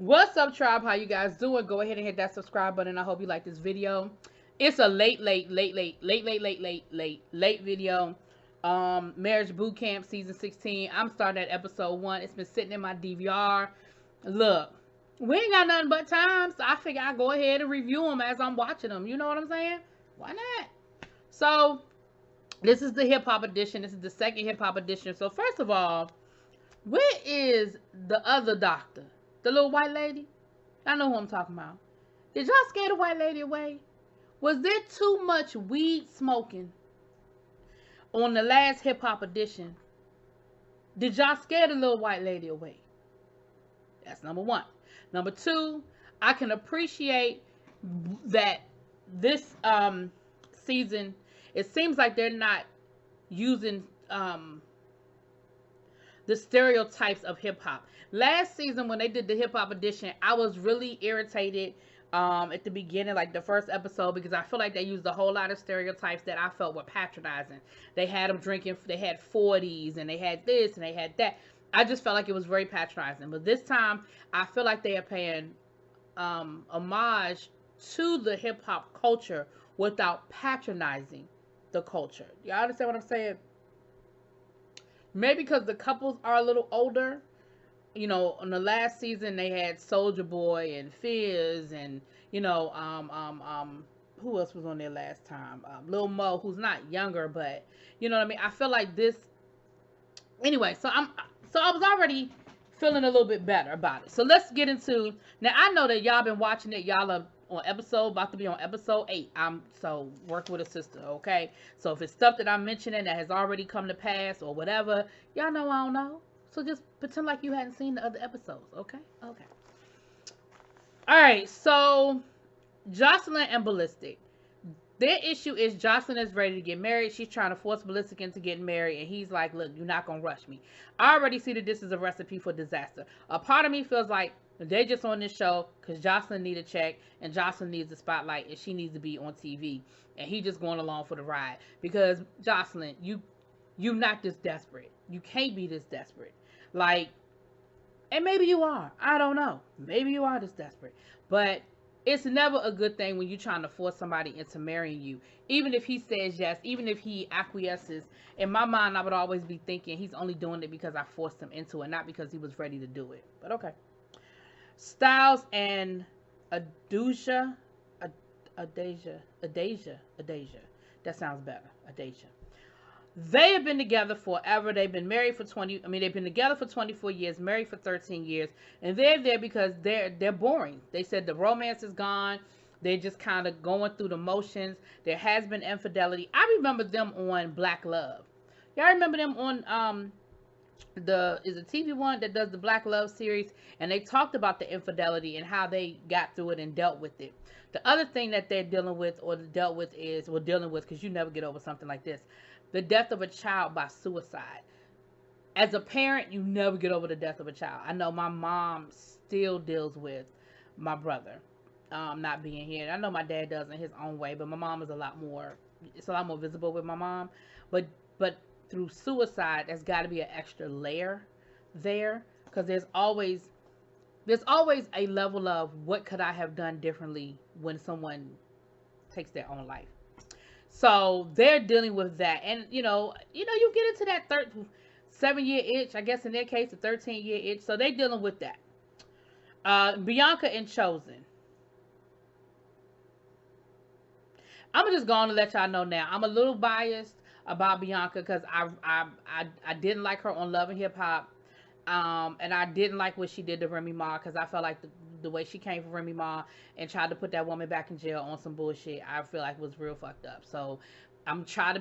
What's up, tribe? How you guys doing? Go ahead and hit that subscribe button. I hope you like this video. It's a late video. Marriage Bootcamp season 16. I'm starting at episode 1. It's been sitting in my DVR. Look, we ain't got nothing but time, so I figure I'll go ahead and review them as I'm watching them. You know what I'm saying? Why not? So, this is the hip hop edition. This is the second hip hop edition. So, first of all, where is the other doctor? The little white lady? I know who I'm talking about. Did y'all scare the white lady away? Was there too much weed smoking on the last hip hop edition? Did y'all scare the little white lady away? That's number one. Number two, I can appreciate that this season, it seems like they're not using the stereotypes of hip hop. Last season when they did the hip hop edition, I was really irritated at the beginning, like the first episode, because I feel like they used a whole lot of stereotypes that I felt were patronizing. They had them drinking, they had 40s, and they had this, and they had that. I just felt like it was very patronizing. But this time, I feel like they are paying homage to the hip hop culture without patronizing the culture. Y'all understand what I'm saying? Maybe because the couples are a little older. You know, on the last season they had Soldier Boy and Fizz and who else was on there last time? Lil Mo, who's not younger, but you know what I mean. I feel like this anyway. So I was already feeling a little bit better about it. So let's get into now. I know that y'all been watching it. Y'all are on about to be on episode 8. So work with a sister, okay? So if it's stuff that I'm mentioning that has already come to pass or whatever, y'all know I don't know. So just pretend like you hadn't seen the other episodes, okay? Okay. All right, so Jocelyn and Ballistic. Their issue is Jocelyn is ready to get married. She's trying to force Ballistic into getting married, and he's like, look, you're not going to rush me. I already see that this is a recipe for disaster. A part of me feels like they're just on this show because Jocelyn needs a check, and Jocelyn needs the spotlight, and she needs to be on TV, and he just going along for the ride. Because, Jocelyn, you're not this desperate. You can't be this desperate. Like, and maybe you are. I don't know. Maybe you are this desperate. But it's never a good thing when you're trying to force somebody into marrying you. Even if he says yes, even if he acquiesces, in my mind, I would always be thinking he's only doing it because I forced him into it, not because he was ready to do it. But okay. Styles and Adusha, Adasia. That sounds better. Adasia. They have been together forever. They've been married for they've been together for 24 years, married for 13 years, and they're there because they're boring. They said the romance is gone. They're just kind of going through the motions. There has been infidelity. I remember them on Black Love. Y'all remember them on is a TV one that does the Black Love series, and they talked about the infidelity and how they got through it and dealt with it. The other thing that they're dealing with or dealt with is, well, dealing with, because you never get over something like this, the death of a child by suicide. As a parent, you never get over the death of a child. I know my mom still deals with my brother not being here. I know my dad does in his own way, but my mom is a lot more visible with my mom. But through suicide, there's got to be an extra layer there, because there's always a level of what could I have done differently when someone takes their own life. So they're dealing with that, and you get into that 7-year itch. I guess in their case, a 13-year itch. So they're dealing with that. Bianca and Chosen. I'm just going to let y'all know now. I'm a little biased about Bianca because I didn't like her on Love and Hip Hop, and I didn't like what she did to Remy Ma, because I felt like the way she came for Remy Ma and tried to put that woman back in jail on some bullshit, I feel like was real fucked up. So I'm gonna try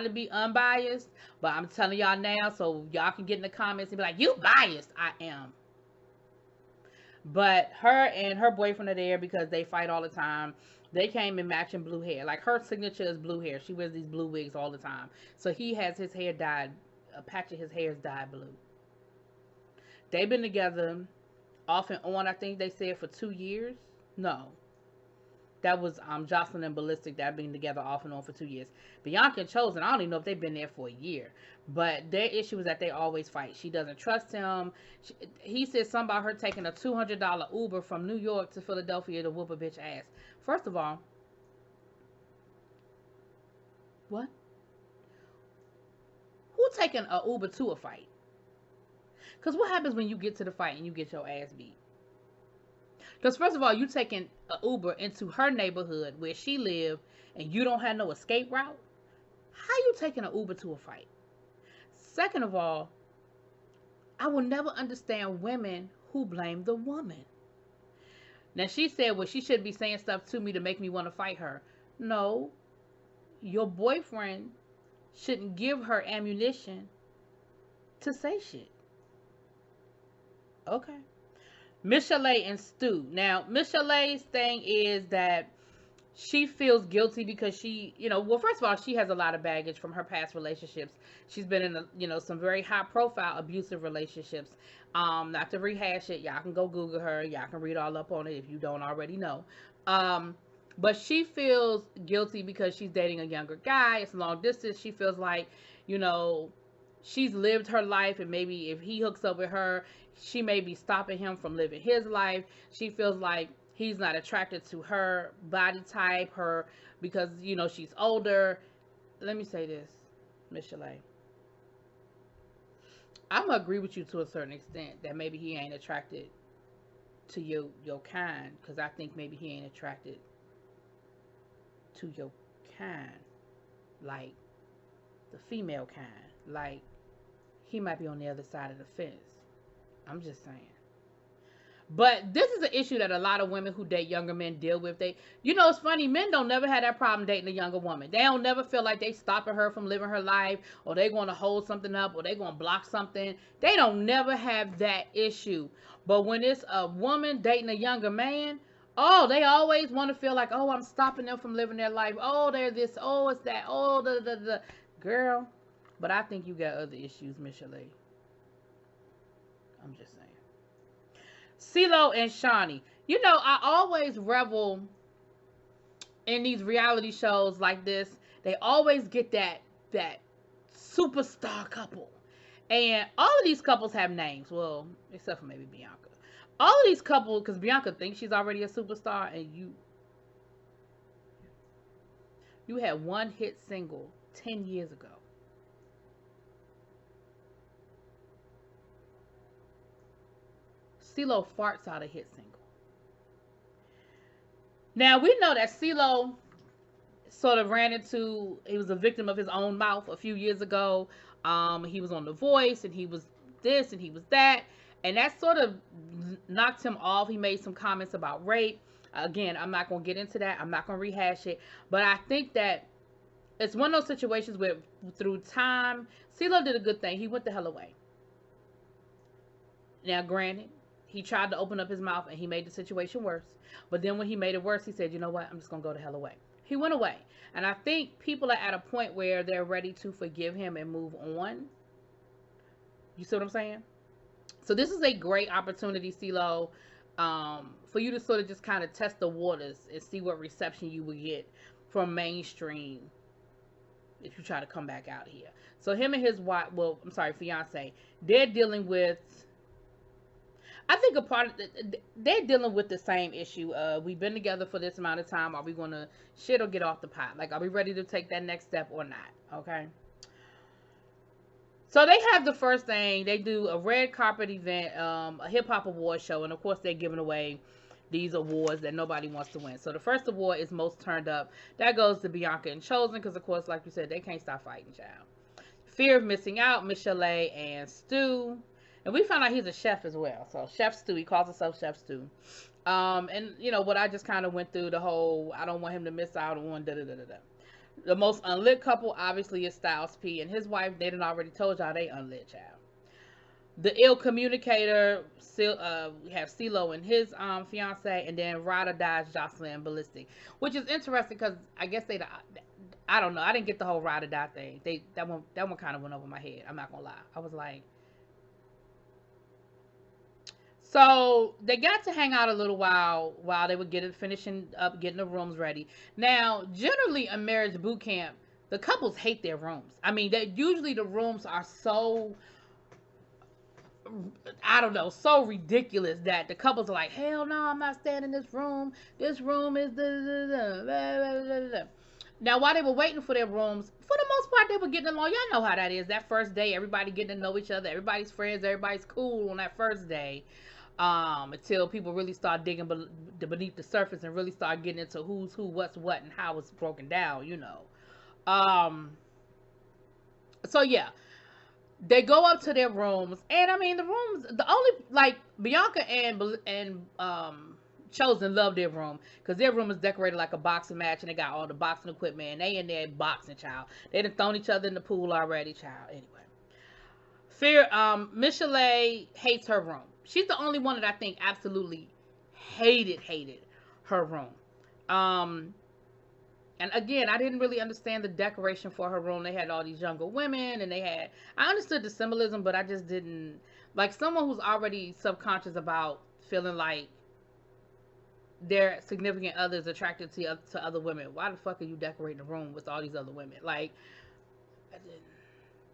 to be unbiased, but I'm telling y'all now so y'all can get in the comments and be like, you biased. I am. But her and her boyfriend are there because they fight all the time. They came in matching blue hair. Like, her signature is blue hair. She wears these blue wigs all the time. So he has his hair dyed, a patch of his hair is dyed blue. They've been together off and on, I think they said, for 2 years. No. That was Jocelyn and Ballistic that have been together off and on for 2 years. Bianca and Chosen, I don't even know if they've been there for a year. But their issue is that they always fight. She doesn't trust him. He said something about her taking a $200 Uber from New York to Philadelphia to whoop a bitch ass. First of all, what? Who taking a Uber to a fight? Because what happens when you get to the fight and you get your ass beat? Because first of all, you taking an Uber into her neighborhood where she live and you don't have no escape route. How you taking an Uber to a fight? Second of all, I will never understand women who blame the woman. Now she said, well, she shouldn't be saying stuff to me to make me want to fight her. No, your boyfriend shouldn't give her ammunition to say shit. Okay. Misha and Stu. Now, Misha thing is that she feels guilty because she, well, first of all, she has a lot of baggage from her past relationships. She's been in, some very high-profile abusive relationships. Not to rehash it, y'all can go Google her. Y'all can read all up on it if you don't already know. But she feels guilty because she's dating a younger guy. It's long distance. She feels like, she's lived her life, and maybe if he hooks up with her, she may be stopping him from living his life. She feels like he's not attracted to her body type, because, she's older. Let me say this, Miss Chalet. I'm going to agree with you to a certain extent that maybe he ain't attracted to your kind, because I think maybe he ain't attracted to your kind, like the female kind. Like, he might be on the other side of the fence. I'm just saying. But this is an issue that a lot of women who date younger men deal with. It's funny, men don't never have that problem dating a younger woman. They don't never feel like they stopping her from living her life, or they going to hold something up, or they going to block something. They don't never have that issue. But when it's a woman dating a younger man, oh, they always want to feel like, oh, I'm stopping them from living their life. Oh, they're this. Oh, it's that. Oh, the. Girl, but I think you got other issues, Miss Chalet. I'm just saying. Cee Lo and Shawnee. I always revel in these reality shows like this. They always get that superstar couple. And all of these couples have names. Well, except for maybe Bianca. All of these couples, because Bianca thinks she's already a superstar, and you had one hit single 10 years ago. Cee Lo farts out a hit single. Now, we know that Cee Lo sort of he was a victim of his own mouth a few years ago. He was on The Voice, and he was this, and he was that. And that sort of knocked him off. He made some comments about rape. Again, I'm not going to get into that. I'm not going to rehash it. But I think that it's one of those situations where, through time, Cee Lo did a good thing. He went the hell away. Now, granted, he tried to open up his mouth and he made the situation worse. But then when he made it worse, he said, you know what? I'm just going to go the hell away. He went away. And I think people are at a point where they're ready to forgive him and move on. You see what I'm saying? So this is a great opportunity, Cee Lo, for you to sort of just kind of test the waters and see what reception you will get from mainstream if you try to come back out here. So him and his wife, fiance, they're dealing with, I think they're dealing with the same issue. We've been together for this amount of time. Are we going to shit or get off the pot? Like, are we ready to take that next step or not? Okay. So they have the first thing. They do a red carpet event, a hip hop award show. And of course, they're giving away these awards that nobody wants to win. So the first award is most turned up. That goes to Bianca and Chosen, because of course, like you said, they can't stop fighting, child. Fear of missing out, Misha and Stu. And we found out he's a chef as well. So Chef Stu, he calls himself Chef Stu. And what I just kind of went through, the whole, I don't want him to miss out on da-da-da-da-da. The most unlit couple, obviously, is Styles P and his wife. They done already told y'all they unlit, child. The ill communicator, we have Cee Lo and his fiance, and then Ride or Die's Jocelyn and Ballistic, which is interesting because I guess I don't know. I didn't get the whole Ride or Die thing. That one kind of went over my head. I'm not gonna lie. I was like, So they got to hang out a little while they were finishing up getting the rooms ready. Now, generally in marriage boot camp, the couples hate their rooms. I mean, usually the rooms are so, I don't know, so ridiculous that the couples are like, hell no, I'm not staying in this room. This room is the. Now, while they were waiting for their rooms, for the most part, they were getting along. Y'all know how that is. That first day, everybody getting to know each other. Everybody's friends. Everybody's cool on that first day. Until people really start digging beneath the surface and really start getting into who's who, what's what, and how it's broken down, you know. So yeah, they go up to their rooms, and I mean the rooms. The only like Bianca and Chosen love their room because their room is decorated like a boxing match, and they got all the boxing equipment, and they in there boxing, child. They done thrown each other in the pool already, child. Anyway, Misha hates her room. She's the only one that I think absolutely hated her room. And again, I didn't really understand the decoration for her room. They had all these younger women, and I understood the symbolism, but I just didn't, like someone who's already subconscious about feeling like their significant others attracted to other women. Why the fuck are you decorating the room with all these other women? Like,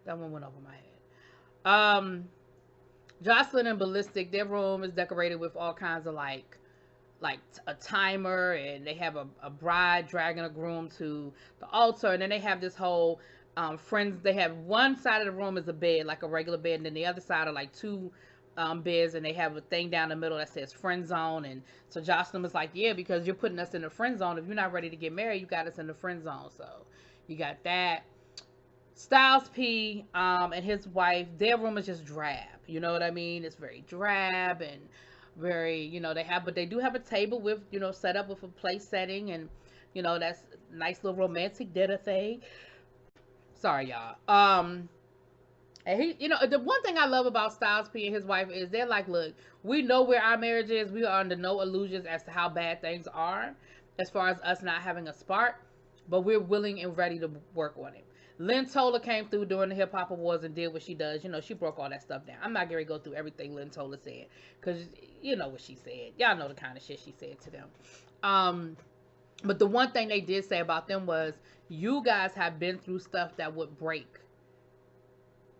that one went over my head. Jocelyn and Ballistic, their room is decorated with all kinds of like a timer, and they have a bride dragging a groom to the altar, and then they have this whole friends. They have one side of the room is a bed, like a regular bed, and then the other side are like two beds, and they have a thing down the middle that says Friendzone. And so Jocelyn was like, yeah, because you're putting us in the friend zone. If you're not ready to get married, you got us in the friend zone. So you got that. Styles P and his wife, their room is just drab. You know what I mean? It's very drab and very, you know, but they do have a table with, you know, set up with a place setting, and, you know, that's a nice little romantic dinner thing. Sorry, y'all. And he, you know, the one thing I love about Styles P and his wife is they're like, look, we know where our marriage is. We are under no illusions as to how bad things are as far as us not having a spark, but we're willing and ready to work on it. Lynn Tola came through during the Hip Hop Awards and did what she does. You know, she broke all that stuff down. I'm not going to go through everything Lynn Tola said, because you know what she said. Y'all know the kind of shit she said to them. But the one thing they did say about them was, you guys have been through stuff that would break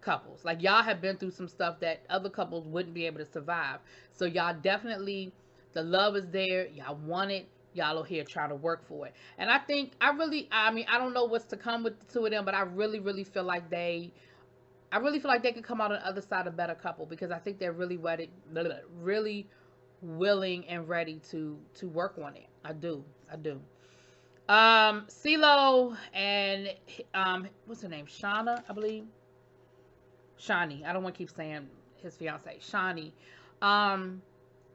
couples. Like, y'all have been through some stuff that other couples wouldn't be able to survive. So y'all definitely, the love is there. Y'all want it. Y'all are here trying to work for it. And I think, I mean, I don't know what's to come with the two of them, but I really feel like they could come out on the other side a better couple, because I think they're really willing and ready to work on it. I do. Cee Lo and what's her name? Shauna, I believe. Shani. I don't want to keep saying his fiance. Shani.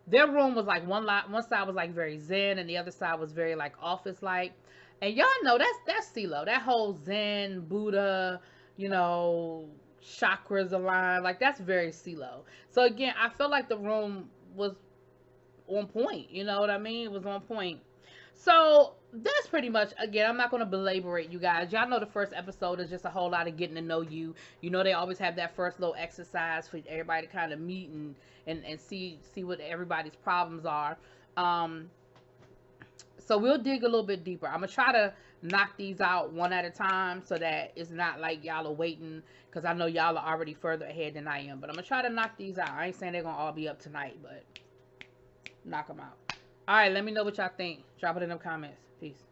Their room was like one side was like very zen, and the other side was very like office like. And y'all know that's Cee Lo. That whole zen, Buddha, you know, chakras aligned, like that's very Cee Lo. So again, I felt like the room was on point. You know what I mean? It was on point. So that's pretty much, again, I'm not going to belabor it, you guys. Y'all know the first episode is just a whole lot of getting to know you. You know, they always have that first little exercise for everybody to kind of meet and see what everybody's problems are. So we'll dig a little bit deeper. I'm going to try to knock these out one at a time so that it's not like y'all are waiting, because I know y'all are already further ahead than I am. But I'm going to try to knock these out. I ain't saying they're going to all be up tonight, but knock them out. All right, let me know what y'all think. Drop it in the comments. Peace.